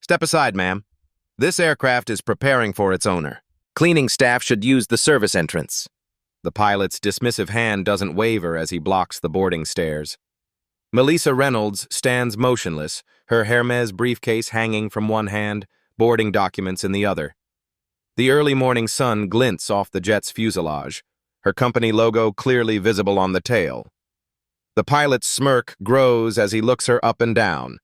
Step aside, ma'am. This aircraft is preparing for its owner. Cleaning staff should use the service entrance. The pilot's dismissive hand doesn't waver as he blocks the boarding stairs. Melissa Reynolds stands motionless, her Hermes briefcase hanging from one hand, boarding documents in the other. The early morning sun glints off the jet's fuselage, her company logo clearly visible on the tail. The pilot's smirk grows as he looks her up and down.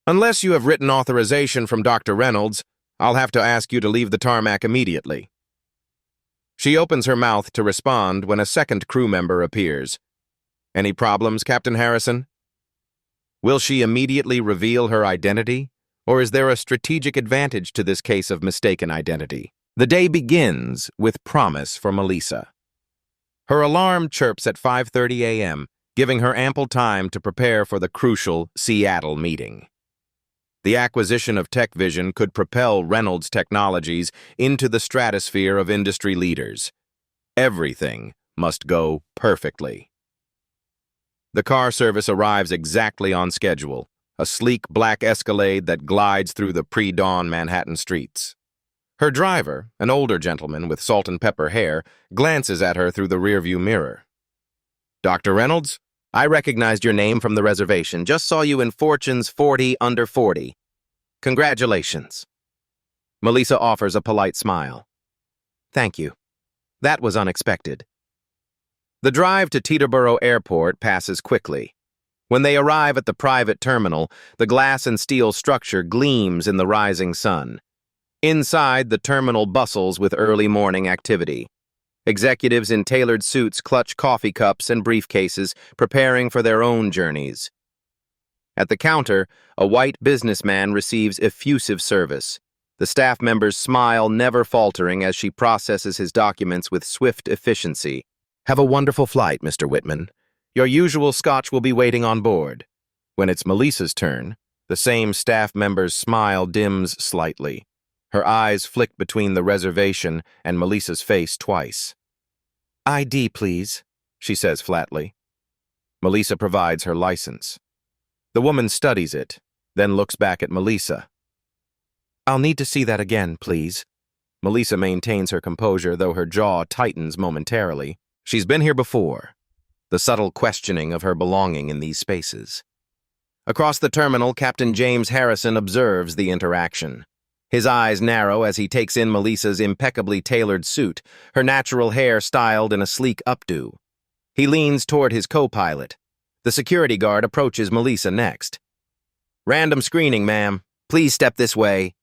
Unless you have written authorization from Dr. Reynolds, I'll have to ask you to leave the tarmac immediately. She opens her mouth to respond when a second crew member appears. Any problems, Captain Harrison? Will she immediately reveal her identity, or is there a strategic advantage to this case of mistaken identity? The day begins with promise for Melissa. Her alarm chirps at 5:30 a.m., giving her ample time to prepare for the crucial Seattle meeting. The acquisition of TechVision could propel Reynolds Technologies into the stratosphere of industry leaders. Everything must go perfectly. The car service arrives exactly on schedule, a sleek black Escalade that glides through the pre-dawn Manhattan streets. Her driver, an older gentleman with salt and pepper hair, glances at her through the rearview mirror. Dr. Reynolds, I recognized your name from the reservation. Just saw you in Fortune's 40 Under 40. Congratulations. Melissa offers a polite smile. Thank you. That was unexpected. The drive to Teterboro Airport passes quickly. When they arrive at the private terminal, the glass and steel structure gleams in the rising sun. Inside, the terminal bustles with early morning activity. Executives in tailored suits clutch coffee cups and briefcases, preparing for their own journeys. At the counter, a white businessman receives effusive service. The staff members smile, never faltering as she processes his documents with swift efficiency. Have a wonderful flight, Mr. Whitman. Your usual scotch will be waiting on board. When it's Melissa's turn, the same staff member's smile dims slightly. Her eyes flick between the reservation and Melissa's face twice. ID, please, she says flatly. Melissa provides her license. The woman studies it, then looks back at Melissa. I'll need to see that again, please. Melissa maintains her composure, though her jaw tightens momentarily. She's been here before. The subtle questioning of her belonging in these spaces. Across the terminal, Captain James Harrison observes the interaction. His eyes narrow as he takes in Melissa's impeccably tailored suit, her natural hair styled in a sleek updo. He leans toward his co-pilot. The security guard approaches Melissa next. Random screening, ma'am. Please step this way.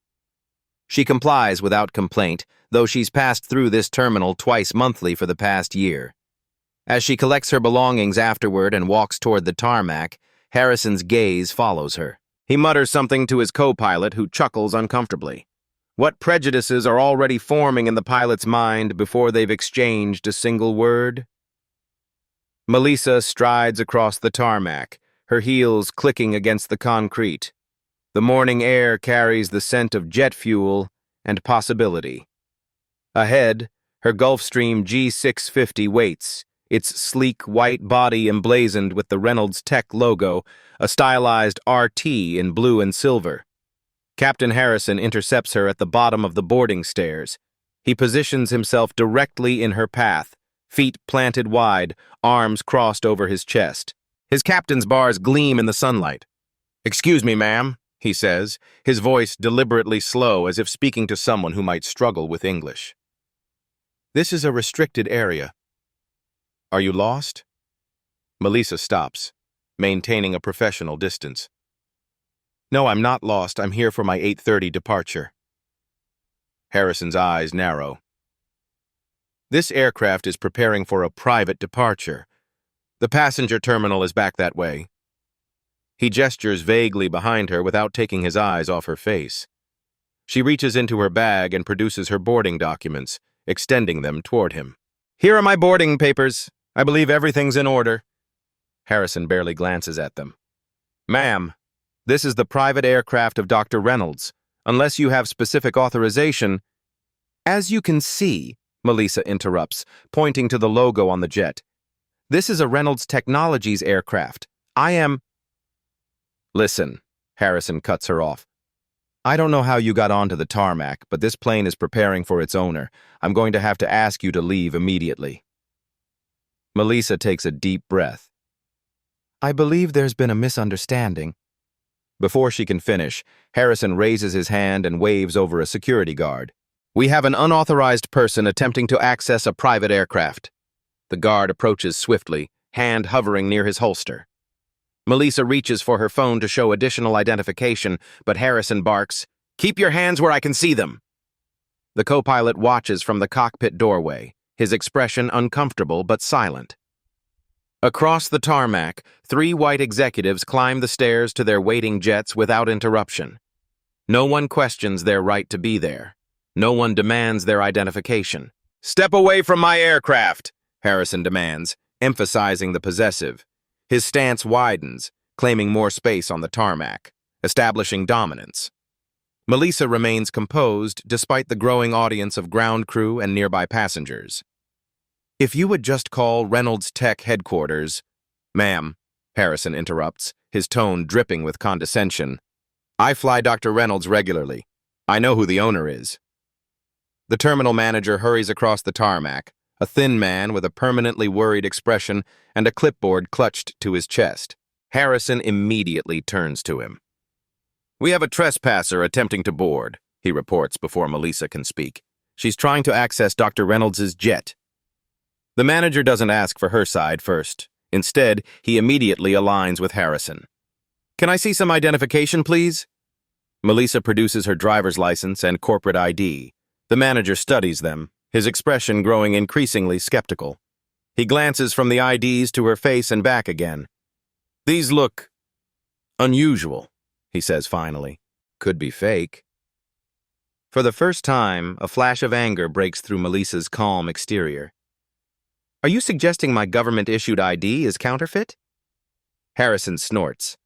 She complies without complaint, though she's passed through this terminal twice monthly for the past year. As she collects her belongings afterward and walks toward the tarmac, Harrison's gaze follows her. He mutters something to his co-pilot, who chuckles uncomfortably. What prejudices are already forming in the pilot's mind before they've exchanged a single word? Melissa strides across the tarmac, her heels clicking against the concrete. The morning air carries the scent of jet fuel and possibility. Ahead, her Gulfstream G650 waits, its sleek white body emblazoned with the Reynolds Tech logo, a stylized RT in blue and silver. Captain Harrison intercepts her at the bottom of the boarding stairs. He positions himself directly in her path, feet planted wide, arms crossed over his chest. His captain's bars gleam in the sunlight. "Excuse me, ma'am," he says, his voice deliberately slow as if speaking to someone who might struggle with English. "This is a restricted area. Are you lost?" Melissa stops, maintaining a professional distance. "No, I'm not lost. I'm here for my 8:30 departure." Harrison's eyes narrow. "This aircraft is preparing for a private departure. The passenger terminal is back that way." He gestures vaguely behind her without taking his eyes off her face. She reaches into her bag and produces her boarding documents, extending them toward him. "Here are my boarding papers. I believe everything's in order." Harrison barely glances at them. "Ma'am, this is the private aircraft of Dr. Reynolds. Unless you have specific authorization—" "As you can see," Melissa interrupts, pointing to the logo on the jet, "this is a Reynolds Technologies aircraft. I am—" "Listen," Harrison cuts her off. I don't know how you got onto the tarmac, but this plane is preparing for its owner. I'm going to have to ask you to leave immediately. Melissa takes a deep breath. I believe there's been a misunderstanding. Before she can finish, Harrison raises his hand and waves over a security guard. We have an unauthorized person attempting to access a private aircraft. The guard approaches swiftly, hand hovering near his holster. Melissa reaches for her phone to show additional identification, but Harrison barks, "Keep your hands where I can see them." The co-pilot watches from the cockpit doorway, his expression uncomfortable but silent. Across the tarmac, 3 white executives climb the stairs to their waiting jets without interruption. No one questions their right to be there. No one demands their identification. "Step away from my aircraft," Harrison demands, emphasizing the possessive. His stance widens, claiming more space on the tarmac, establishing dominance. Melissa remains composed despite the growing audience of ground crew and nearby passengers. If you would just call Reynolds Tech headquarters— Ma'am, Harrison interrupts, his tone dripping with condescension. I fly Dr. Reynolds regularly. I know who the owner is. The terminal manager hurries across the tarmac, a thin man with a permanently worried expression and a clipboard clutched to his chest. Harrison immediately turns to him. We have a trespasser attempting to board, he reports before Melissa can speak. She's trying to access Dr. Reynolds' jet. The manager doesn't ask for her side first. Instead, he immediately aligns with Harrison. Can I see some identification, please? Melissa produces her driver's license and corporate ID. The manager studies them, his expression growing increasingly skeptical. He glances from the IDs to her face and back again. These look unusual, he says finally. Could be fake. For the first time, a flash of anger breaks through Melissa's calm exterior. Are you suggesting my government-issued ID is counterfeit? Harrison snorts.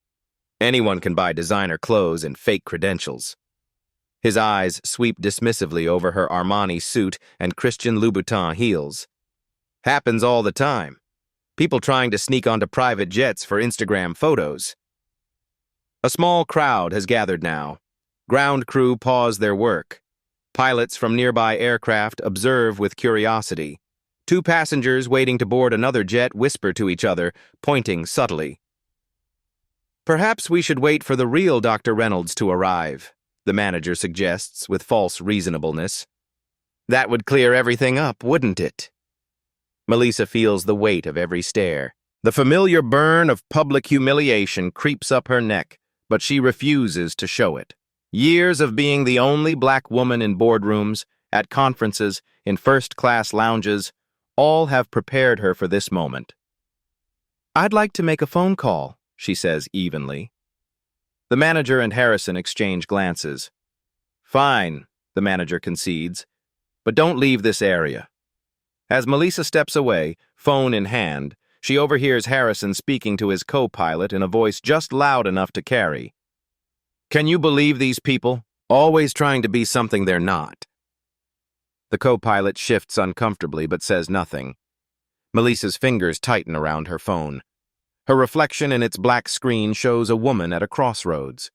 Anyone can buy designer clothes and fake credentials. His eyes sweep dismissively over her Armani suit and Christian Louboutin heels. Happens all the time. People trying to sneak onto private jets for Instagram photos. A small crowd has gathered now. Ground crew pause their work. Pilots from nearby aircraft observe with curiosity. 2 passengers waiting to board another jet whisper to each other, pointing subtly. Perhaps we should wait for the real Dr. Reynolds to arrive, the manager suggests with false reasonableness. That would clear everything up, wouldn't it? Melissa feels the weight of every stare. The familiar burn of public humiliation creeps up her neck, but she refuses to show it. Years of being the only black woman in boardrooms, at conferences, in first-class lounges, all have prepared her for this moment. I'd like to make a phone call, she says evenly. The manager and Harrison exchange glances. Fine, the manager concedes, but don't leave this area. As Melissa steps away, phone in hand, she overhears Harrison speaking to his co-pilot in a voice just loud enough to carry. Can you believe these people? Always trying to be something they're not. The co-pilot shifts uncomfortably but says nothing. Melissa's fingers tighten around her phone. Her reflection in its black screen shows a woman at a crossroads.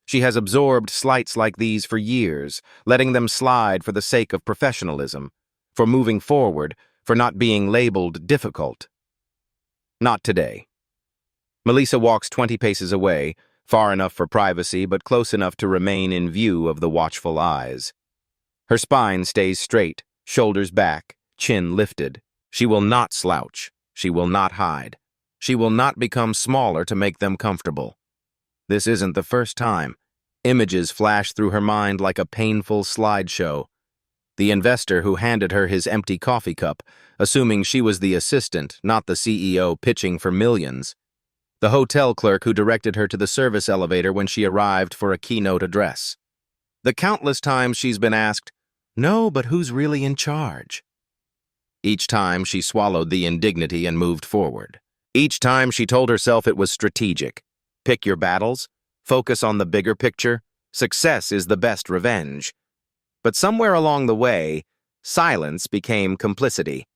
She has absorbed slights like these for years, letting them slide for the sake of professionalism, for moving forward, for not being labeled difficult. Not today. Melissa walks 20 paces away, far enough for privacy but close enough to remain in view of the watchful eyes. Her spine stays straight, shoulders back, chin lifted. She will not slouch. She will not hide. She will not become smaller to make them comfortable. This isn't the first time. Images flash through her mind like a painful slideshow. The investor who handed her his empty coffee cup, assuming she was the assistant, not the CEO pitching for millions. The hotel clerk who directed her to the service elevator when she arrived for a keynote address. The countless times she's been asked, "No, but who's really in charge?" Each time she swallowed the indignity and moved forward. Each time she told herself it was strategic. Pick your battles, focus on the bigger picture, success is the best revenge. But somewhere along the way, silence became complicity.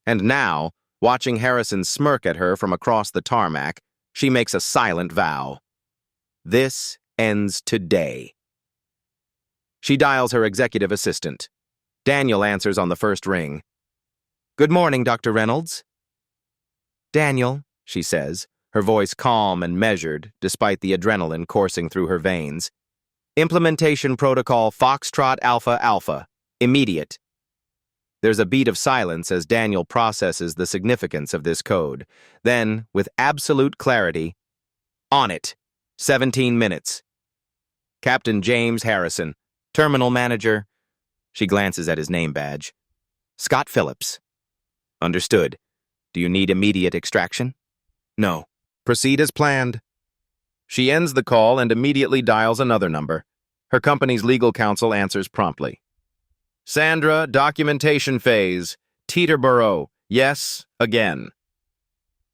And now, watching Harrison smirk at her from across the tarmac, she makes a silent vow. This ends today. She dials her executive assistant. Daniel answers on the first ring. "Good morning, Dr. Reynolds." "Daniel," she says, her voice calm and measured despite the adrenaline coursing through her veins. "Implementation protocol Foxtrot Alpha Alpha. Immediate." There's a beat of silence as Daniel processes the significance of this code. Then, with absolute clarity, "On it. 17 minutes. Captain James Harrison, Terminal Manager." She glances at his name badge. "Scott Phillips." "Understood. Do you need immediate extraction?" "No." "Proceed as planned." She ends the call and immediately dials another number. Her company's legal counsel answers promptly. "Sandra, documentation phase. Teterboro. Yes, again."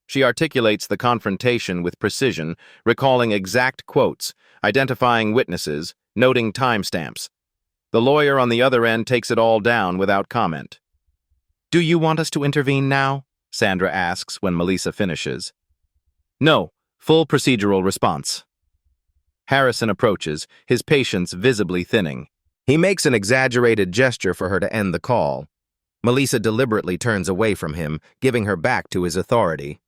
She articulates the confrontation with precision, recalling exact quotes, identifying witnesses, noting timestamps. The lawyer on the other end takes it all down without comment. "Do you want us to intervene now?" Sandra asks when Melissa finishes. "No, full procedural response." Harrison approaches, his patience visibly thinning. He makes an exaggerated gesture for her to end the call. Melissa deliberately turns away from him, giving her back to his authority.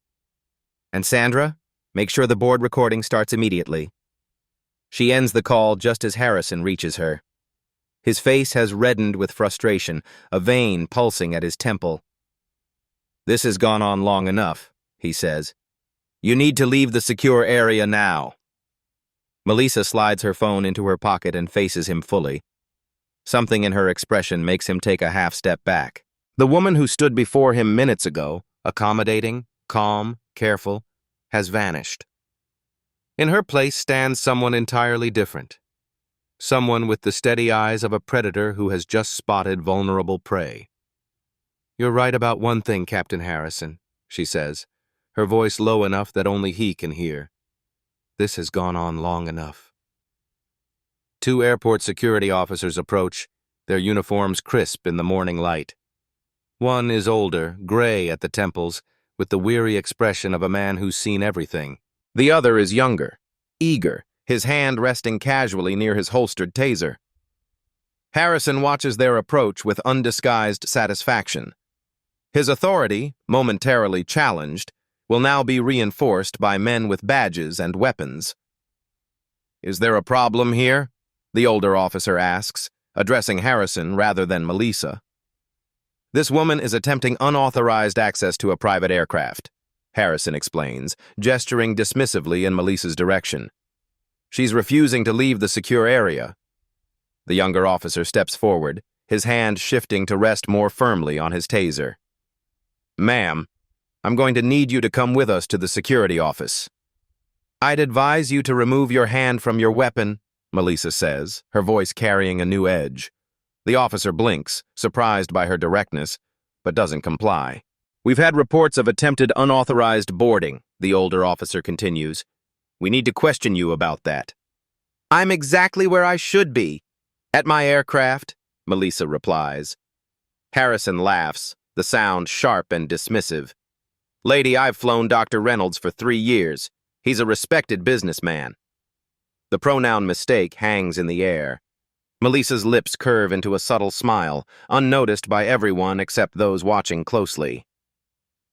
"And Sandra, make sure the board recording starts immediately." She ends the call just as Harrison reaches her. His face has reddened with frustration, a vein pulsing at his temple. "This has gone on long enough," he says. "You need to leave the secure area now." Melissa slides her phone into her pocket and faces him fully. Something in her expression makes him take a half step back. The woman who stood before him minutes ago, accommodating, calm, careful, has vanished. In her place stands someone entirely different. Someone with the steady eyes of a predator who has just spotted vulnerable prey. "You're right about one thing, Captain Harrison," she says, her voice low enough that only he can hear. "This has gone on long enough." Two airport security officers approach, their uniforms crisp in the morning light. One is older, gray at the temples, with the weary expression of a man who's seen everything. The other is younger, eager, his hand resting casually near his holstered taser. Harrison watches their approach with undisguised satisfaction. His authority, momentarily challenged, will now be reinforced by men with badges and weapons. "Is there a problem here?" the older officer asks, addressing Harrison rather than Melissa. "This woman is attempting unauthorized access to a private aircraft," Harrison explains, gesturing dismissively in Melissa's direction. "She's refusing to leave the secure area." The younger officer steps forward, his hand shifting to rest more firmly on his taser. "Ma'am, I'm going to need you to come with us to the security office." "I'd advise you to remove your hand from your weapon," Melissa says, her voice carrying a new edge. The officer blinks, surprised by her directness, but doesn't comply. "We've had reports of attempted unauthorized boarding," the older officer continues. "We need to question you about that." "I'm exactly where I should be. At my aircraft," Melissa replies. Harrison laughs, the sound sharp and dismissive. "Lady, I've flown Dr. Reynolds for 3 years. He's a respected businessman." The pronoun mistake hangs in the air. Melissa's lips curve into a subtle smile, unnoticed by everyone except those watching closely.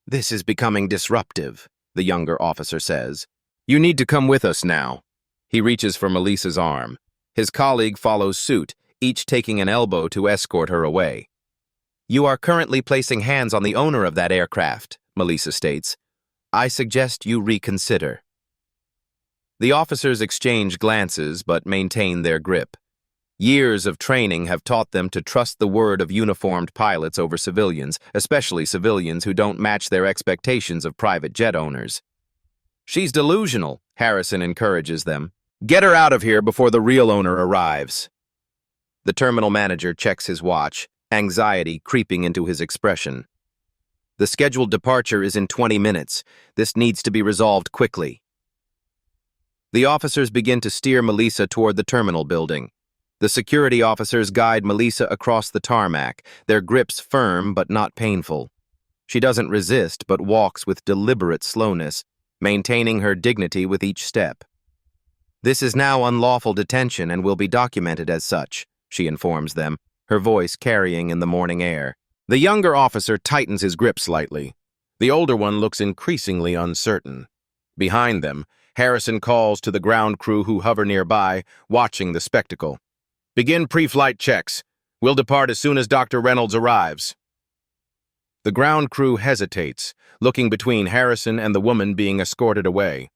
"This is becoming disruptive," the younger officer says. "You need to come with us now." He reaches for Melissa's arm. His colleague follows suit, each taking an elbow to escort her away. "You are currently placing hands on the owner of that aircraft," Melissa states. "I suggest you reconsider." The officers exchange glances but maintain their grip. Years of training have taught them to trust the word of uniformed pilots over civilians, especially civilians who don't match their expectations of private jet owners. "She's delusional," Harrison encourages them. "Get her out of here before the real owner arrives." The terminal manager checks his watch, anxiety creeping into his expression. "The scheduled departure is in 20 minutes. This needs to be resolved quickly." The officers begin to steer Melissa toward the terminal building. The security officers guide Melissa across the tarmac, their grips firm but not painful. She doesn't resist but walks with deliberate slowness, maintaining her dignity with each step. "This is now unlawful detention and will be documented as such," she informs them, her voice carrying in the morning air. The younger officer tightens his grip slightly. The older one looks increasingly uncertain. Behind them, Harrison calls to the ground crew who hover nearby, watching the spectacle. "Begin pre-flight checks. We'll depart as soon as Dr. Reynolds arrives." The ground crew hesitates, looking between Harrison and the woman being escorted away.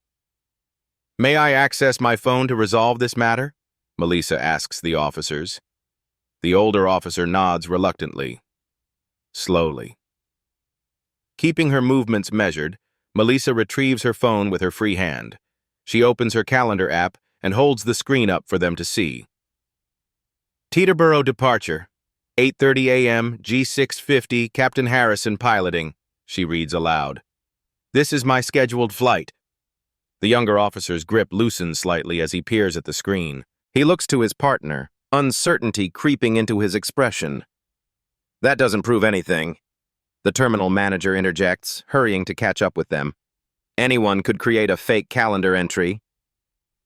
"May I access my phone to resolve this matter?" Melissa asks the officers. The older officer nods reluctantly. Slowly. Keeping her movements measured, Melissa retrieves her phone with her free hand. She opens her calendar app and holds the screen up for them to see. "Teterboro departure, 8:30 a.m., G650, Captain Harrison piloting," she reads aloud. "This is my scheduled flight." The younger officer's grip loosens slightly as he peers at the screen. He looks to his partner, uncertainty creeping into his expression. "That doesn't prove anything," the terminal manager interjects, hurrying to catch up with them. "Anyone could create a fake calendar entry."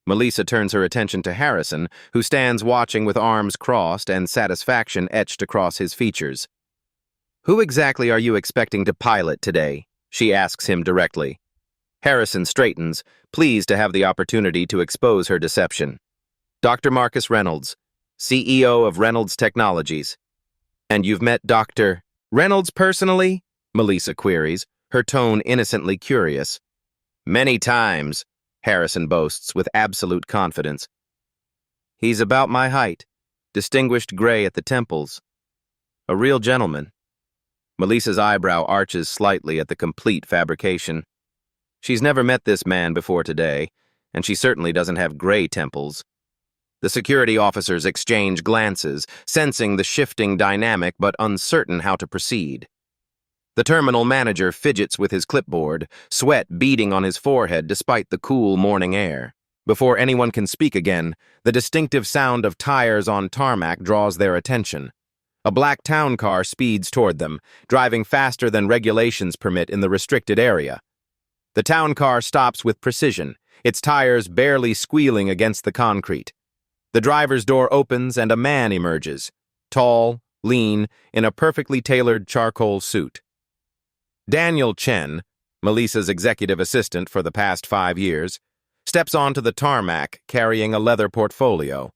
Melissa turns her attention to Harrison, who stands watching with arms crossed and satisfaction etched across his features. "Who exactly are you expecting to pilot today?" she asks him directly. Harrison straightens, pleased to have the opportunity to expose her deception. "Dr. Marcus Reynolds, CEO of Reynolds Technologies." "And you've met Dr. Reynolds personally?" Melissa queries, her tone innocently curious. "Many times," Harrison boasts with absolute confidence. "He's about my height, distinguished gray at the temples. A real gentleman." Melissa's eyebrow arches slightly at the complete fabrication. She's never met this man before today, and she certainly doesn't have gray temples. The security officers exchange glances, sensing the shifting dynamic but uncertain how to proceed. The terminal manager fidgets with his clipboard, sweat beading on his forehead despite the cool morning air. Before anyone can speak again, the distinctive sound of tires on tarmac draws their attention. A black town car speeds toward them, driving faster than regulations permit in the restricted area. The town car stops with precision, its tires barely squealing against the concrete. The driver's door opens and a man emerges, tall, lean, in a perfectly tailored charcoal suit. Daniel Chen, Melissa's executive assistant for the past 5 years, steps onto the tarmac carrying a leather portfolio.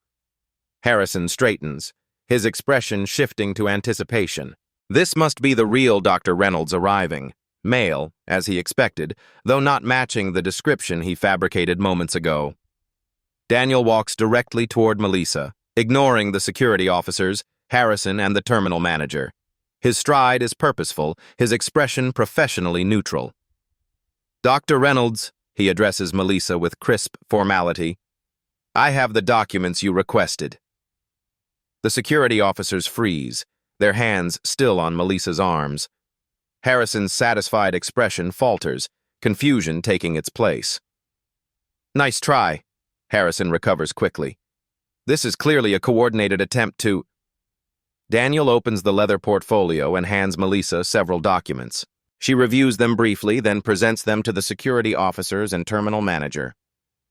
Harrison straightens, his expression shifting to anticipation. This must be the real Dr. Reynolds arriving, male, as he expected, though not matching the description he fabricated moments ago. Daniel walks directly toward Melissa, ignoring the security officers, Harrison, and the terminal manager. His stride is purposeful, his expression professionally neutral. "Dr. Reynolds," he addresses Melissa with crisp formality, "I have the documents you requested." The security officers freeze, their hands still on Melissa's arms. Harrison's satisfied expression falters, confusion taking its place. "Nice try," Harrison recovers quickly. "This is clearly a coordinated attempt to—" Daniel opens the leather portfolio and hands Melissa several documents. She reviews them briefly, then presents them to the security officers and terminal manager.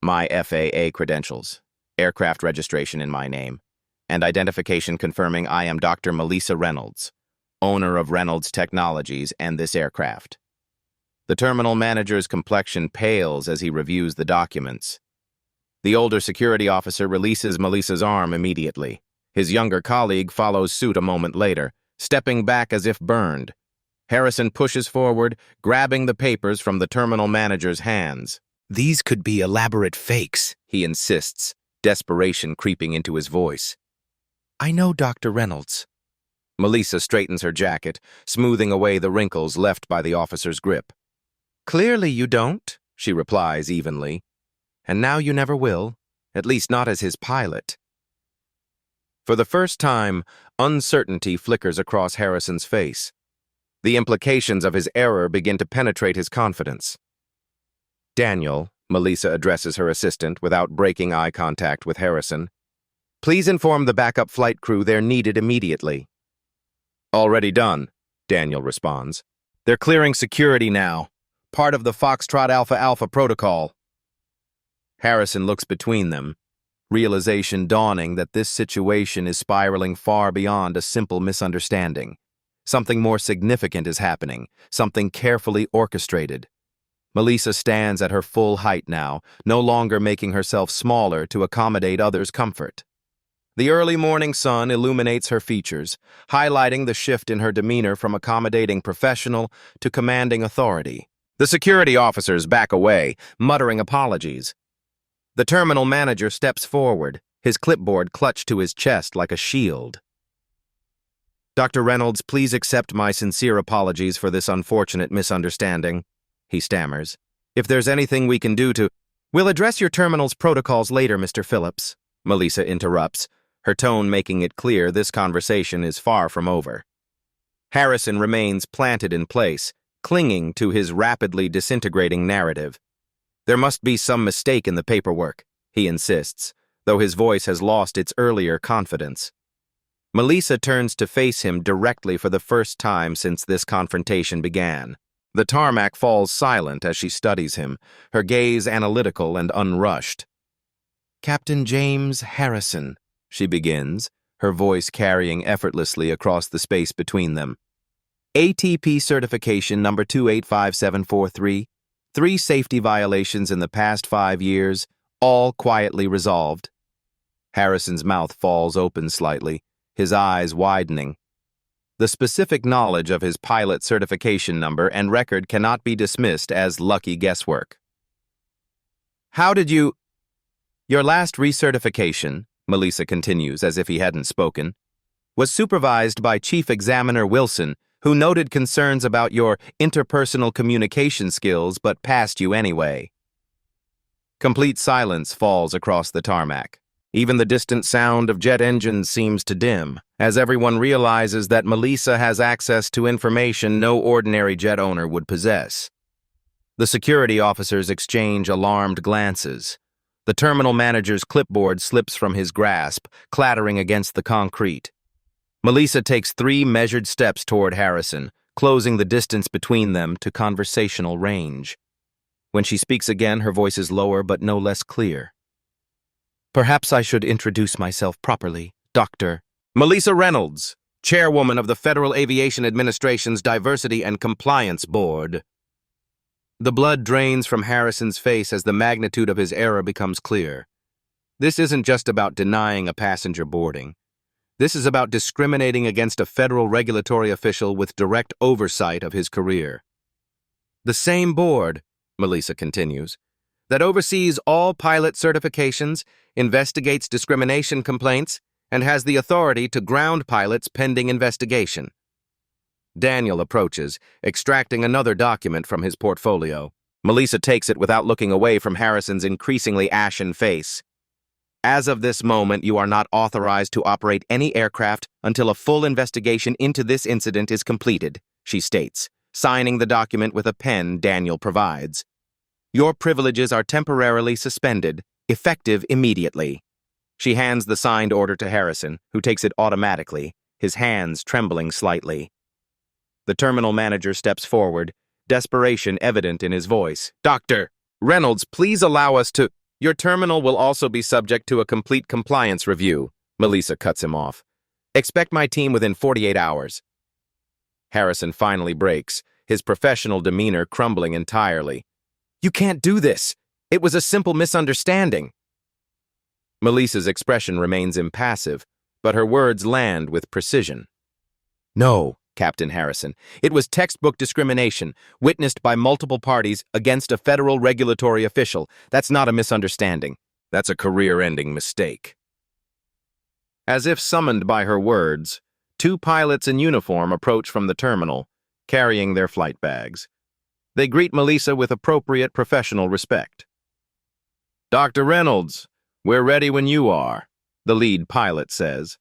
"My FAA credentials, aircraft registration in my name, and identification confirming I am Dr. Melissa Reynolds, owner of Reynolds Technologies and this aircraft." The terminal manager's complexion pales as he reviews the documents. The older security officer releases Melissa's arm immediately. His younger colleague follows suit a moment later, stepping back as if burned. Harrison pushes forward, grabbing the papers from the terminal manager's hands. "These could be elaborate fakes," he insists, desperation creeping into his voice. "I know Dr. Reynolds." Melissa straightens her jacket, smoothing away the wrinkles left by the officer's grip. "Clearly you don't," she replies evenly. "And now you never will, at least not as his pilot." For the first time, uncertainty flickers across Harrison's face. The implications of his error begin to penetrate his confidence. "Daniel," Melissa addresses her assistant without breaking eye contact with Harrison, "please inform the backup flight crew they're needed immediately." "Already done," Daniel responds. "They're clearing security now, part of the Foxtrot Alpha Alpha protocol." Harrison looks between them, realization dawning that this situation is spiraling far beyond a simple misunderstanding. Something more significant is happening, something carefully orchestrated. Melissa stands at her full height now, no longer making herself smaller to accommodate others' comfort. The early morning sun illuminates her features, highlighting the shift in her demeanor from accommodating professional to commanding authority. The security officers back away, muttering apologies. The terminal manager steps forward, his clipboard clutched to his chest like a shield. "Dr. Reynolds, please accept my sincere apologies for this unfortunate misunderstanding," he stammers. "If there's anything we can do to—" "We'll address your terminal's protocols later, Mr. Phillips," Melissa interrupts, her tone making it clear this conversation is far from over. Harrison remains planted in place, clinging to his rapidly disintegrating narrative. "There must be some mistake in the paperwork," he insists, though his voice has lost its earlier confidence. Melissa turns to face him directly for the first time since this confrontation began. The tarmac falls silent as she studies him, her gaze analytical and unrushed. "Captain James Harrison," she begins, her voice carrying effortlessly across the space between them. "ATP certification number 285743, 3 safety violations in the past 5 years, all quietly resolved." Harrison's mouth falls open slightly, his eyes widening. The specific knowledge of his pilot certification number and record cannot be dismissed as lucky guesswork. "How did you—" "Your last recertification," Melissa continues as if he hadn't spoken, "was supervised by Chief Examiner Wilson, who noted concerns about your interpersonal communication skills but passed you anyway." Complete silence falls across the tarmac. Even the distant sound of jet engines seems to dim, as everyone realizes that Melissa has access to information no ordinary jet owner would possess. The security officers exchange alarmed glances. The terminal manager's clipboard slips from his grasp, clattering against the concrete. Melissa takes 3 measured steps toward Harrison, closing the distance between them to conversational range. When she speaks again, her voice is lower but no less clear. "Perhaps I should introduce myself properly, Dr. Melissa Reynolds, chairwoman of the Federal Aviation Administration's Diversity and Compliance Board." The blood drains from Harrison's face as the magnitude of his error becomes clear. This isn't just about denying a passenger boarding. This is about discriminating against a federal regulatory official with direct oversight of his career. "The same board," Melissa continues, "that oversees all pilot certifications, investigates discrimination complaints, and has the authority to ground pilots pending investigation." Daniel approaches, extracting another document from his portfolio. Melissa takes it without looking away from Harrison's increasingly ashen face. "As of this moment, you are not authorized to operate any aircraft until a full investigation into this incident is completed," she states, signing the document with a pen Daniel provides. "Your privileges are temporarily suspended, effective immediately." She hands the signed order to Harrison, who takes it automatically, his hands trembling slightly. The terminal manager steps forward, desperation evident in his voice. "Dr. Reynolds, please allow us to—" "Your terminal will also be subject to a complete compliance review," Melissa cuts him off. "Expect my team within 48 hours. Harrison finally breaks, his professional demeanor crumbling entirely. "You can't do this. It was a simple misunderstanding." Melissa's expression remains impassive, but her words land with precision. "No, Captain Harrison, it was textbook discrimination, witnessed by multiple parties against a federal regulatory official. That's not a misunderstanding. That's a career-ending mistake." As if summoned by her words, 2 pilots in uniform approach from the terminal, carrying their flight bags. They greet Melissa with appropriate professional respect. "Dr. Reynolds, we're ready when you are," the lead pilot says.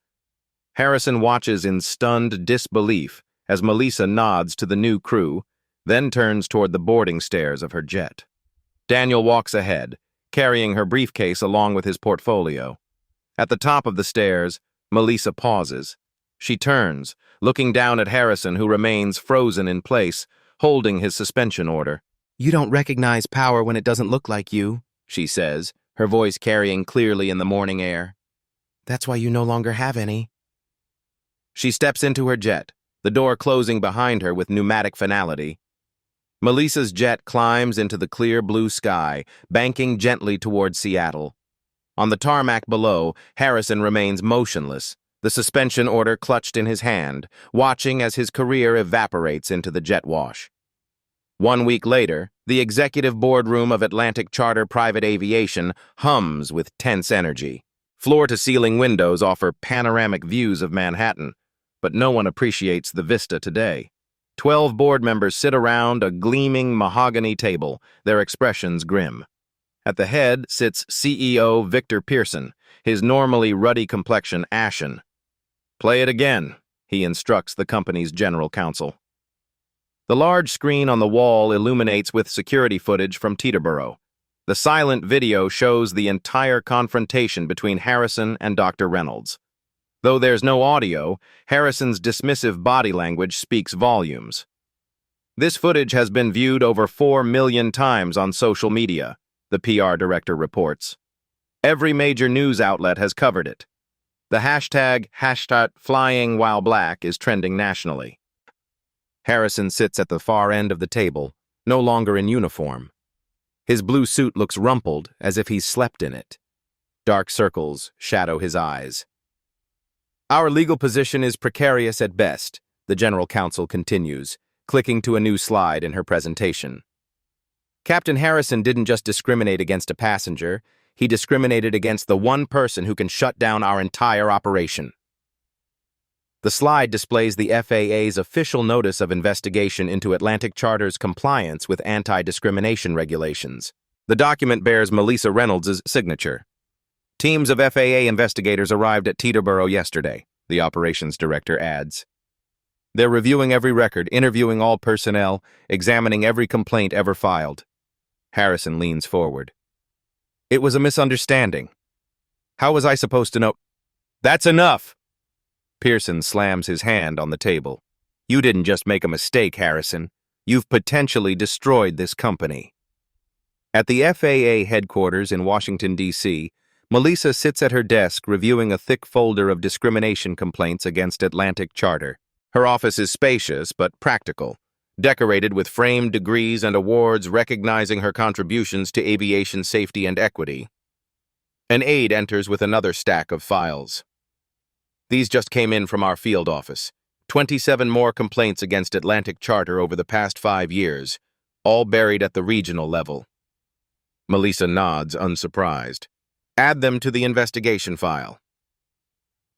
Harrison watches in stunned disbelief as Melissa nods to the new crew, then turns toward the boarding stairs of her jet. Daniel walks ahead, carrying her briefcase along with his portfolio. At the top of the stairs, Melissa pauses. She turns, looking down at Harrison, who remains frozen in place, holding his suspension order. "You don't recognize power when it doesn't look like you," she says, her voice carrying clearly in the morning air. "That's why you no longer have any." She steps into her jet, the door closing behind her with pneumatic finality. Melissa's jet climbs into the clear blue sky, banking gently toward Seattle. On the tarmac below, Harrison remains motionless, the suspension order clutched in his hand, watching as his career evaporates into the jet wash. 1 week later, the executive boardroom of Atlantic Charter Private Aviation hums with tense energy. Floor-to-ceiling windows offer panoramic views of Manhattan, but no one appreciates the vista today. 12 board members sit around a gleaming mahogany table, their expressions grim. At the head sits CEO Victor Pearson, his normally ruddy complexion ashen. "Play it again," he instructs the company's general counsel. The large screen on the wall illuminates with security footage from Teterboro. The silent video shows the entire confrontation between Harrison and Dr. Reynolds. Though there's no audio, Harrison's dismissive body language speaks volumes. This footage has been viewed over 4 million times on social media, the PR director reports. Every major news outlet has covered it. The hashtag #FlyingWhileBlack is trending nationally. Harrison sits at the far end of the table, no longer in uniform. His blue suit looks rumpled, as if he's slept in it. Dark circles shadow his eyes. "Our legal position is precarious at best," the general counsel continues, clicking to a new slide in her presentation. "Captain Harrison didn't just discriminate against a passenger, he discriminated against the one person who can shut down our entire operation." The slide displays the FAA's official notice of investigation into Atlantic Charter's compliance with anti-discrimination regulations. The document bears Melissa Reynolds' signature. "Teams of FAA investigators arrived at Teterboro yesterday," the operations director adds. "They're reviewing every record, interviewing all personnel, examining every complaint ever filed." Harrison leans forward. "It was a misunderstanding. How was I supposed to know?" "That's enough!" Pearson slams his hand on the table. "You didn't just make a mistake, Harrison. You've potentially destroyed this company." At the FAA headquarters in Washington, D.C., Melissa sits at her desk reviewing a thick folder of discrimination complaints against Atlantic Charter. Her office is spacious but practical, decorated with framed degrees and awards recognizing her contributions to aviation safety and equity. An aide enters with another stack of files. "These just came in from our field office. 27 more complaints against Atlantic Charter over the past 5 years, all buried at the regional level." Melissa nods, unsurprised. "Add them to the investigation file."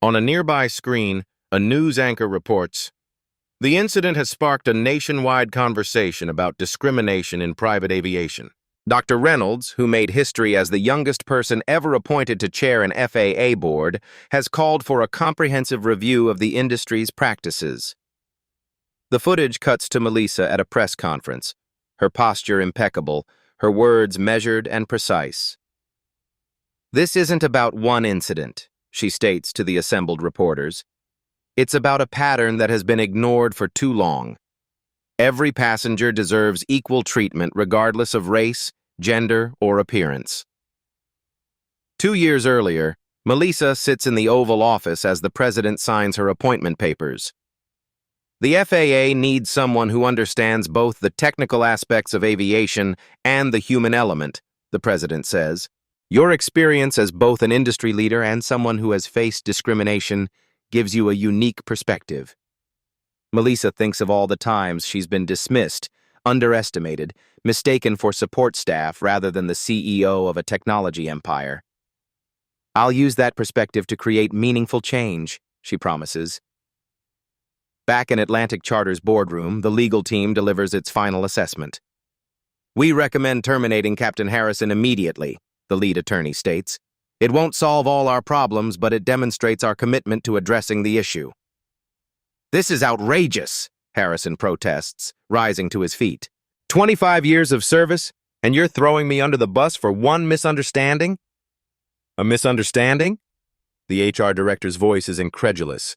On a nearby screen, a news anchor reports, "The incident has sparked a nationwide conversation about discrimination in private aviation. Dr. Reynolds, who made history as the youngest person ever appointed to chair an FAA board, has called for a comprehensive review of the industry's practices." The footage cuts to Melissa at a press conference, her posture impeccable, her words measured and precise. "This isn't about one incident," she states to the assembled reporters. "It's about a pattern that has been ignored for too long. Every passenger deserves equal treatment regardless of race, gender, or appearance." 2 years earlier, Melissa sits in the Oval Office as the president signs her appointment papers. "The FAA needs someone who understands both the technical aspects of aviation and the human element," the president says. "Your experience as both an industry leader and someone who has faced discrimination gives you a unique perspective." Melissa thinks of all the times she's been dismissed, underestimated, mistaken for support staff rather than the CEO of a technology empire. "I'll use that perspective to create meaningful change," she promises. Back in Atlantic Charter's boardroom, the legal team delivers its final assessment. "We recommend terminating Captain Harrison immediately," the lead attorney states. "It won't solve all our problems, but it demonstrates our commitment to addressing the issue." "This is outrageous," Harrison protests, rising to his feet. 25 years of service, and you're throwing me under the bus for one misunderstanding?" "A misunderstanding?" The HR director's voice is incredulous.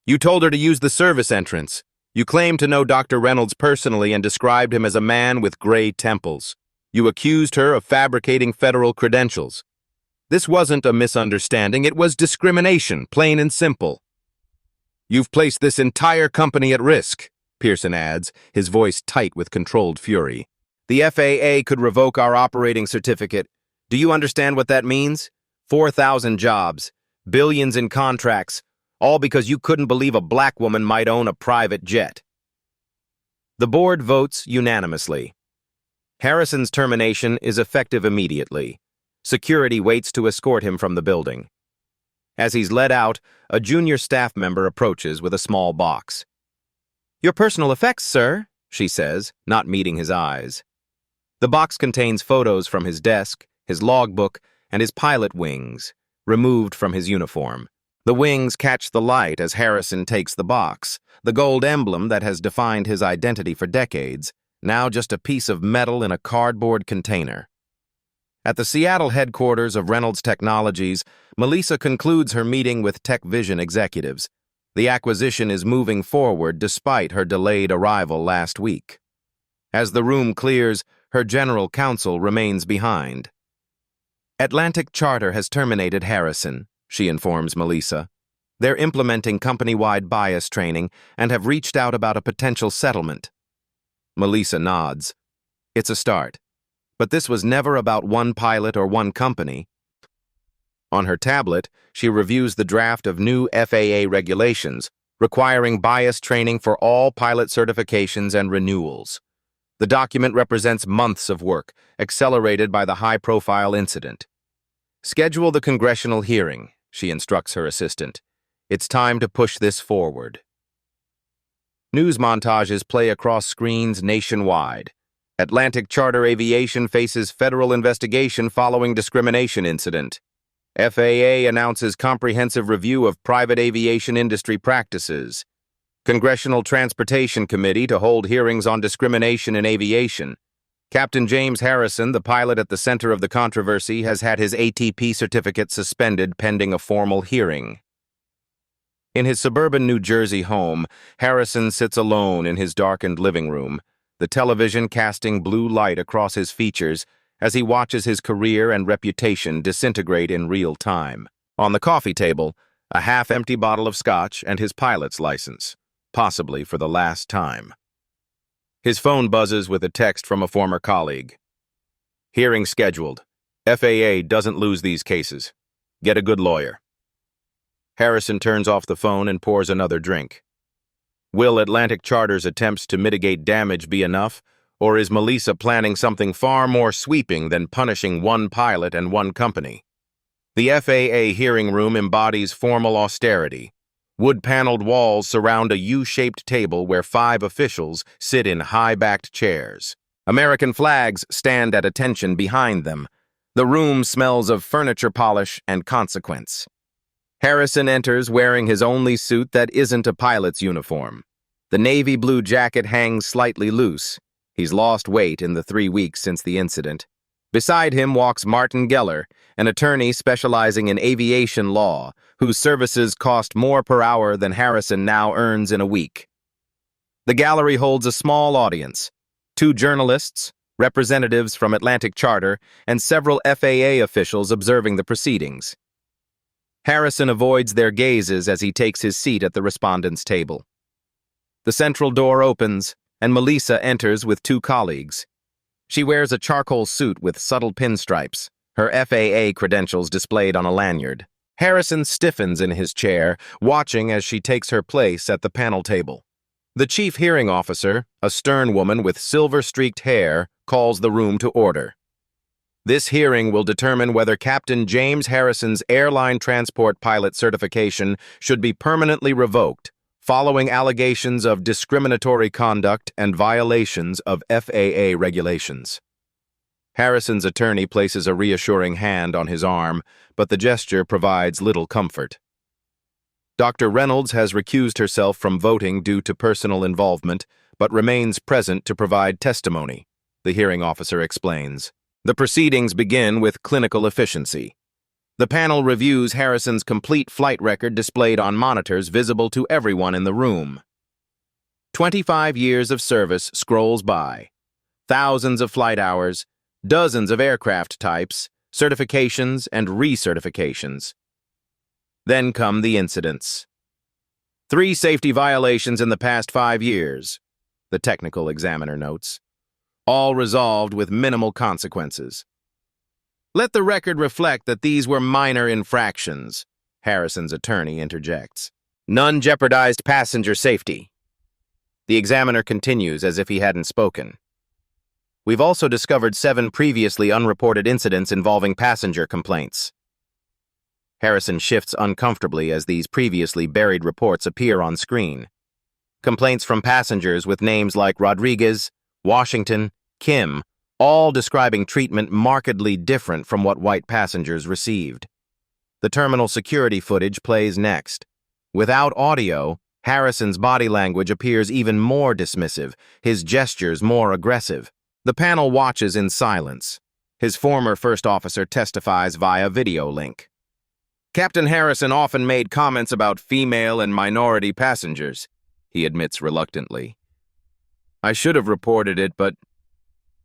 "You told her to use the service entrance. You claimed to know Dr. Reynolds personally and described him as a man with gray temples. You accused her of fabricating federal credentials. This wasn't a misunderstanding, it was discrimination, plain and simple. You've placed this entire company at risk, Pearson adds, his voice tight with controlled fury. The FAA could revoke our operating certificate. Do you understand what that means? 4,000 jobs, billions in contracts, all because you couldn't believe a black woman might own a private jet. The board votes unanimously. Harrison's termination is effective immediately. Security waits to escort him from the building. As he's led out, a junior staff member approaches with a small box. "Your personal effects, sir," she says, not meeting his eyes. The box contains photos from his desk, his logbook, and his pilot wings, removed from his uniform. The wings catch the light as Harrison takes the box, the gold emblem that has defined his identity for decades, now just a piece of metal in a cardboard container. At the Seattle headquarters of Reynolds Technologies, Melissa concludes her meeting with Tech Vision executives. The acquisition is moving forward despite her delayed arrival last week. As the room clears, her general counsel remains behind. Atlantic Charter has terminated Harrison, she informs Melissa. They're implementing company-wide bias training and have reached out about a potential settlement. Melissa nods. It's a start. But this was never about one pilot or one company. On her tablet, she reviews the draft of new FAA regulations, requiring bias training for all pilot certifications and renewals. The document represents months of work, accelerated by the high-profile incident. Schedule the congressional hearing, she instructs her assistant. It's time to push this forward. News montages play across screens nationwide. Atlantic Charter Aviation faces federal investigation following discrimination incident. FAA announces comprehensive review of private aviation industry practices. Congressional Transportation Committee to hold hearings on discrimination in aviation. Captain James Harrison, the pilot at the center of the controversy, has had his ATP certificate suspended pending a formal hearing. In his suburban New Jersey home, Harrison sits alone in his darkened living room, the television casting blue light across his features as he watches his career and reputation disintegrate in real time. On the coffee table, a half-empty bottle of scotch and his pilot's license, possibly for the last time. His phone buzzes with a text from a former colleague. Hearing scheduled. FAA doesn't lose these cases. Get a good lawyer. Harrison turns off the phone and pours another drink. Will Atlantic Charter's attempts to mitigate damage be enough, or is Melissa planning something far more sweeping than punishing one pilot and one company? The FAA hearing room embodies formal austerity. Wood-paneled walls surround a U-shaped table where 5 officials sit in high-backed chairs. American flags stand at attention behind them. The room smells of furniture polish and consequence. Harrison enters wearing his only suit that isn't a pilot's uniform. The navy blue jacket hangs slightly loose. He's lost weight in the 3 weeks since the incident. Beside him walks Martin Geller, an attorney specializing in aviation law, whose services cost more per hour than Harrison now earns in a week. The gallery holds a small audience: 2 journalists, representatives from Atlantic Charter, and several FAA officials observing the proceedings. Harrison avoids their gazes as he takes his seat at the respondents' table. The central door opens, and Melissa enters with 2 colleagues. She wears a charcoal suit with subtle pinstripes, her FAA credentials displayed on a lanyard. Harrison stiffens in his chair, watching as she takes her place at the panel table. The chief hearing officer, a stern woman with silver-streaked hair, calls the room to order. This hearing will determine whether Captain James Harrison's airline transport pilot certification should be permanently revoked, following allegations of discriminatory conduct and violations of FAA regulations. Harrison's attorney places a reassuring hand on his arm, but the gesture provides little comfort. Dr. Reynolds has recused herself from voting due to personal involvement, but remains present to provide testimony, the hearing officer explains. The proceedings begin with clinical efficiency. The panel reviews Harrison's complete flight record displayed on monitors visible to everyone in the room. 25 years of service scrolls by. Thousands of flight hours, dozens of aircraft types, certifications, and recertifications. Then come the incidents. 3 safety violations in the past 5 years, the technical examiner notes, all resolved with minimal consequences. Let the record reflect that these were minor infractions, Harrison's attorney interjects. None jeopardized passenger safety. The examiner continues as if he hadn't spoken. We've also discovered 7 previously unreported incidents involving passenger complaints. Harrison shifts uncomfortably as these previously buried reports appear on screen. Complaints from passengers with names like Rodriguez, Washington, Kim, all describing treatment markedly different from what white passengers received. The terminal security footage plays next. Without audio, Harrison's body language appears even more dismissive, his gestures more aggressive. The panel watches in silence. His former first officer testifies via video link. Captain Harrison often made comments about female and minority passengers, he admits reluctantly. I should have reported it, but...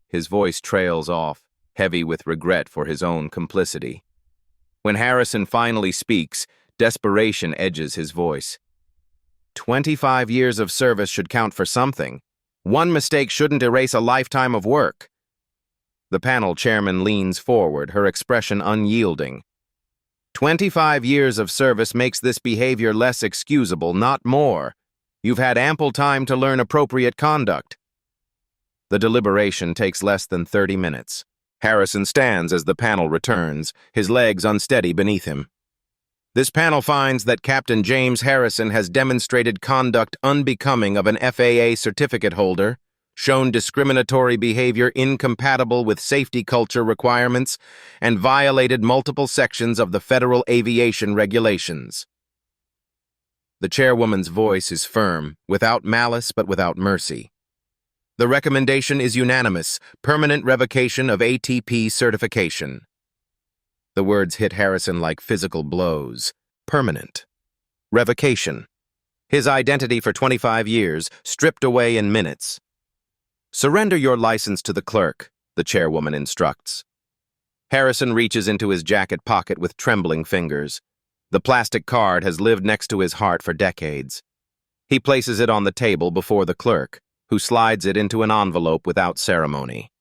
His voice trails off, heavy with regret for his own complicity. When Harrison finally speaks, desperation edges his voice. 25 years of service should count for something. One mistake shouldn't erase a lifetime of work. The panel chairman leans forward, her expression unyielding. 25 years of service makes this behavior less excusable, not more. You've had ample time to learn appropriate conduct. The deliberation takes less than 30 minutes. Harrison stands as the panel returns, his legs unsteady beneath him. This panel finds that Captain James Harrison has demonstrated conduct unbecoming of an FAA certificate holder, shown discriminatory behavior incompatible with safety culture requirements, and violated multiple sections of the Federal Aviation Regulations. The chairwoman's voice is firm, without malice but without mercy. The recommendation is unanimous, permanent revocation of ATP certification. The words hit Harrison like physical blows. Permanent. Revocation. His identity for 25 years, stripped away in minutes. Surrender your license to the clerk, the chairwoman instructs. Harrison reaches into his jacket pocket with trembling fingers. The plastic card has lived next to his heart for decades. He places it on the table before the clerk, who slides it into an envelope without ceremony.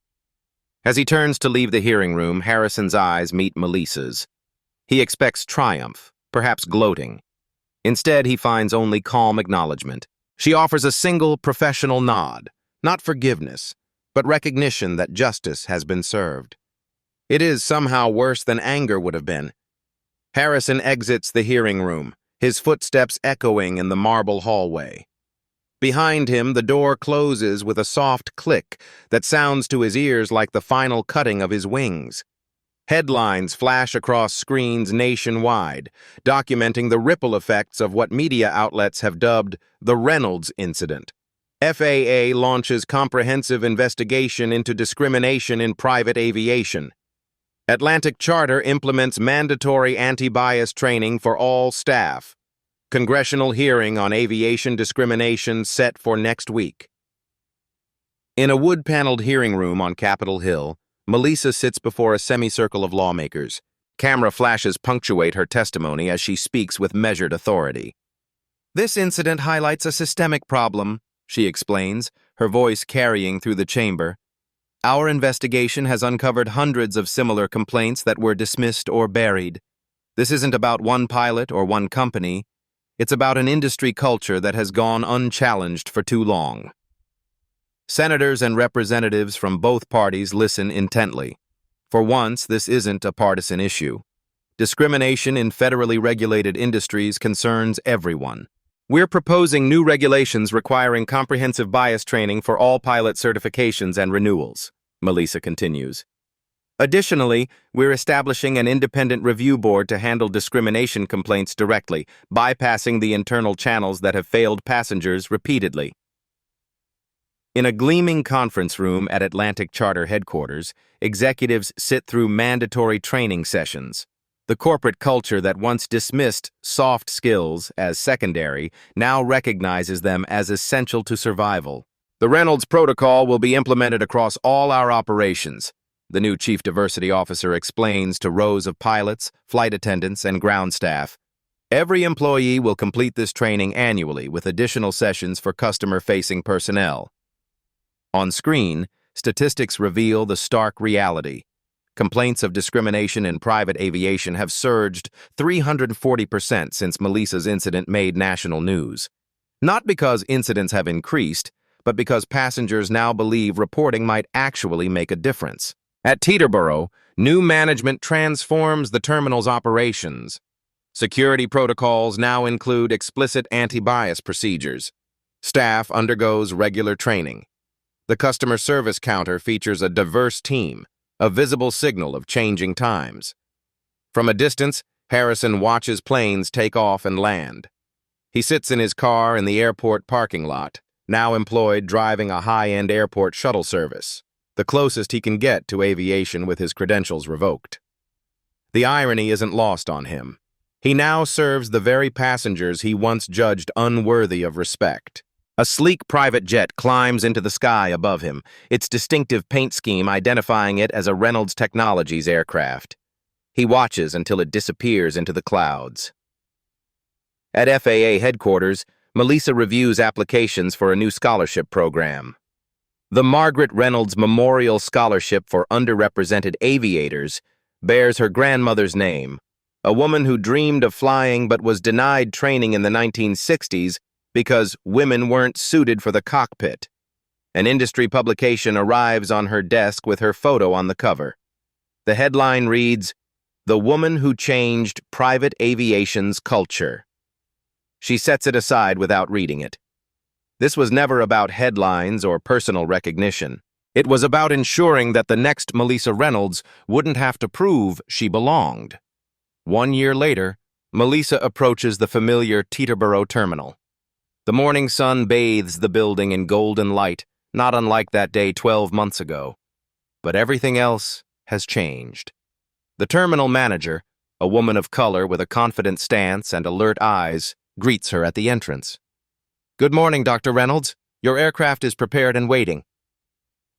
As he turns to leave the hearing room, Harrison's eyes meet Melissa's. He expects triumph, perhaps gloating. Instead, he finds only calm acknowledgement. She offers a single professional nod, not forgiveness, but recognition that justice has been served. It is somehow worse than anger would have been. Harrison exits the hearing room, his footsteps echoing in the marble hallway. Behind him, the door closes with a soft click that sounds to his ears like the final cutting of his wings. Headlines flash across screens nationwide, documenting the ripple effects of what media outlets have dubbed the Reynolds incident. FAA launches comprehensive investigation into discrimination in private aviation. Atlantic Charter implements mandatory anti-bias training for all staff. Congressional hearing on aviation discrimination set for next week. In a wood-paneled hearing room on Capitol Hill, Melissa sits before a semicircle of lawmakers. Camera flashes punctuate her testimony as she speaks with measured authority. This incident highlights a systemic problem, she explains, her voice carrying through the chamber. Our investigation has uncovered hundreds of similar complaints that were dismissed or buried. This isn't about one pilot or one company. It's about an industry culture that has gone unchallenged for too long. Senators and representatives from both parties listen intently. For once, this isn't a partisan issue. Discrimination in federally regulated industries concerns everyone. We're proposing new regulations requiring comprehensive bias training for all pilot certifications and renewals, Melissa continues. Additionally, we're establishing an independent review board to handle discrimination complaints directly, bypassing the internal channels that have failed passengers repeatedly. In a gleaming conference room at Atlantic Charter headquarters, executives sit through mandatory training sessions. The corporate culture that once dismissed soft skills as secondary now recognizes them as essential to survival. The Reynolds Protocol will be implemented across all our operations. the new chief diversity officer explains to rows of pilots, flight attendants, and ground staff. Every employee will complete this training annually with additional sessions for customer-facing personnel. On screen, statistics reveal the stark reality. Complaints of discrimination in private aviation have surged 340% since Melissa's incident made national news. Not because incidents have increased, but because passengers now believe reporting might actually make a difference. At Teterboro, new management transforms the terminal's operations. Security protocols now include explicit anti-bias procedures. Staff undergoes regular training. The customer service counter features a diverse team, a visible signal of changing times. From a distance, Harrison watches planes take off and land. He sits in his car in the airport parking lot, now employed driving a high-end airport shuttle service, the closest he can get to aviation with his credentials revoked. The irony isn't lost on him. He now serves the very passengers he once judged unworthy of respect. A sleek private jet climbs into the sky above him, its distinctive paint scheme identifying it as a Reynolds Technologies aircraft. He watches until it disappears into the clouds. At FAA headquarters, Melissa reviews applications for a new scholarship program. The Margaret Reynolds Memorial Scholarship for Underrepresented Aviators bears her grandmother's name, a woman who dreamed of flying but was denied training in the 1960s because women weren't suited for the cockpit. An industry publication arrives on her desk with her photo on the cover. The headline reads, "The Woman Who Changed Private Aviation's Culture." She sets it aside without reading it. This was never about headlines or personal recognition. It was about ensuring that the next Melissa Reynolds wouldn't have to prove she belonged. 1 year later, Melissa approaches the familiar Teterboro terminal. The morning sun bathes the building in golden light, not unlike that day 12 months ago. But everything else has changed. The terminal manager, a woman of color with a confident stance and alert eyes, greets her at the entrance. "Good morning, Dr. Reynolds. Your aircraft is prepared and waiting."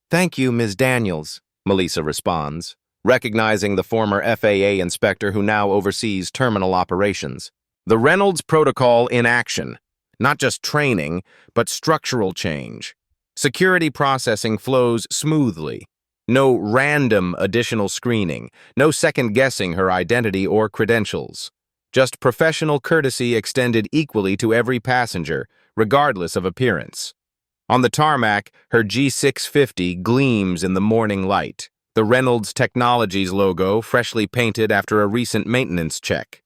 "Thank you, Ms. Daniels," Melissa responds, recognizing the former FAA inspector who now oversees terminal operations. The Reynolds Protocol in action. Not just training, but structural change. Security processing flows smoothly. No random additional screening, no second-guessing her identity or credentials. Just professional courtesy extended equally to every passenger, regardless of appearance. On the tarmac, her G650 gleams in the morning light, the Reynolds Technologies logo freshly painted after a recent maintenance check.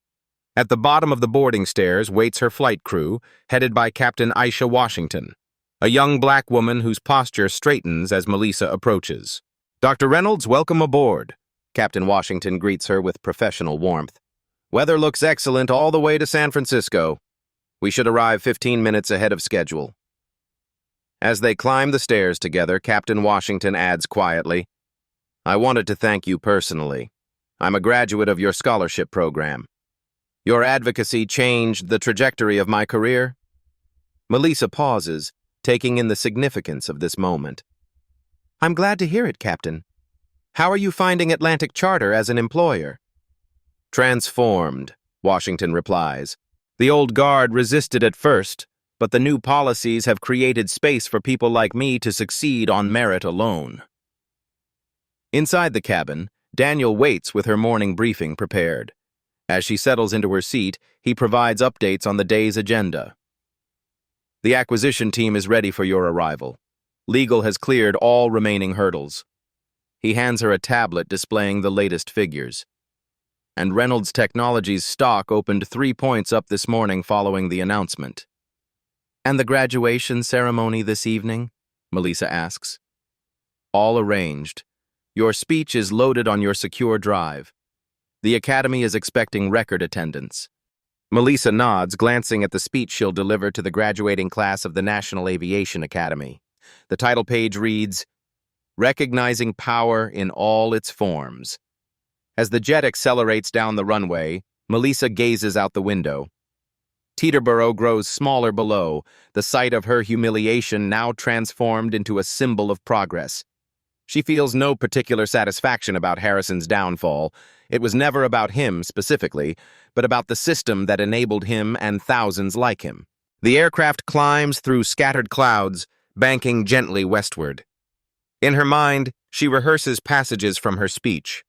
At the bottom of the boarding stairs waits her flight crew, headed by Captain Aisha Washington, a young black woman whose posture straightens as Melissa approaches. "Dr. Reynolds, welcome aboard." Captain Washington greets her with professional warmth. "Weather looks excellent all the way to San Francisco. We should arrive 15 minutes ahead of schedule." As they climb the stairs together, Captain Washington adds quietly, "I wanted to thank you personally. I'm a graduate of your scholarship program. Your advocacy changed the trajectory of my career." Melissa pauses, taking in the significance of this moment. "I'm glad to hear it, Captain. How are you finding Atlantic Charter as an employer?" "Transformed," Washington replies. "The old guard resisted at first, but the new policies have created space for people like me to succeed on merit alone." Inside the cabin, Daniel waits with her morning briefing prepared. As she settles into her seat, he provides updates on the day's agenda. "The acquisition team is ready for your arrival. Legal has cleared all remaining hurdles." He hands her a tablet displaying the latest figures. "And Reynolds Technologies stock opened 3 points up this morning following the announcement." "And the graduation ceremony this evening?" Melissa asks. "All arranged. Your speech is loaded on your secure drive. The Academy is expecting record attendance." Melissa nods, glancing at the speech she'll deliver to the graduating class of the National Aviation Academy. The title page reads, "Recognizing Power in All Its Forms." As the jet accelerates down the runway, Melissa gazes out the window. Teterboro grows smaller below, the site of her humiliation now transformed into a symbol of progress. She feels no particular satisfaction about Harrison's downfall. It was never about him specifically, but about the system that enabled him and thousands like him. The aircraft climbs through scattered clouds, banking gently westward. In her mind, she rehearses passages from her speech.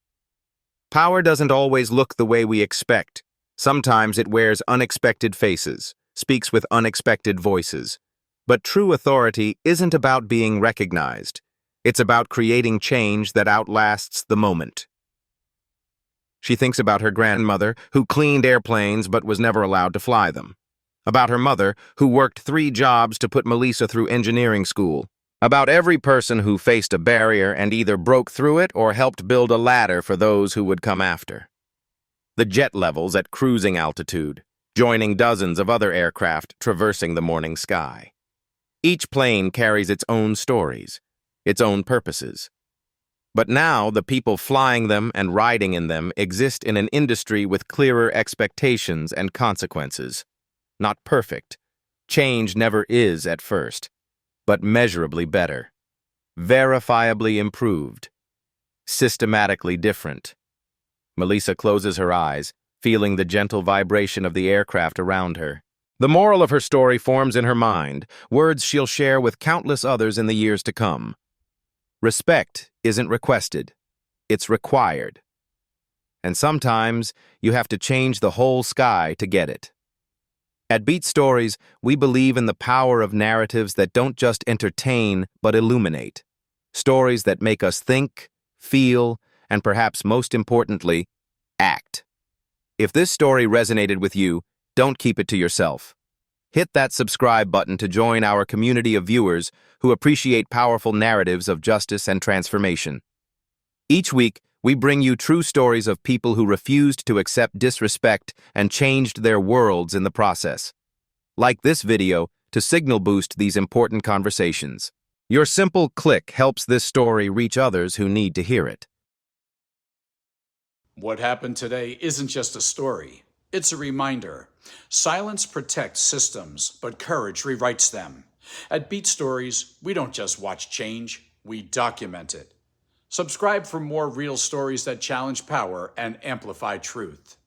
Power doesn't always look the way we expect. Sometimes it wears unexpected faces, speaks with unexpected voices. But true authority isn't about being recognized. It's about creating change that outlasts the moment. She thinks about her grandmother, who cleaned airplanes but was never allowed to fly them. About her mother, who worked 3 jobs to put Melissa through engineering school. About every person who faced a barrier and either broke through it or helped build a ladder for those who would come after. The jet levels at cruising altitude, joining dozens of other aircraft traversing the morning sky. Each plane carries its own stories, its own purposes. But now the people flying them and riding in them exist in an industry with clearer expectations and consequences. Not perfect. Change never is at first, but measurably better. Verifiably improved. Systematically different. Melissa closes her eyes, feeling the gentle vibration of the aircraft around her. The moral of her story forms in her mind, words she'll share with countless others in the years to come. Respect isn't requested, it's required. And sometimes you have to change the whole sky to get it. At Beat Stories, we believe in the power of narratives that don't just entertain but illuminate. Stories that make us think, feel, and perhaps most importantly, act. If this story resonated with you, don't keep it to yourself. Hit that subscribe button to join our community of viewers who appreciate powerful narratives of justice and transformation. Each week, we bring you true stories of people who refused to accept disrespect and changed their worlds in the process. Like this video to signal boost these important conversations. Your simple click helps this story reach others who need to hear it. What happened today isn't just a story. It's a reminder. Silence protects systems, but courage rewrites them. At Beat Stories, we don't just watch change, we document it. Subscribe for more real stories that challenge power and amplify truth.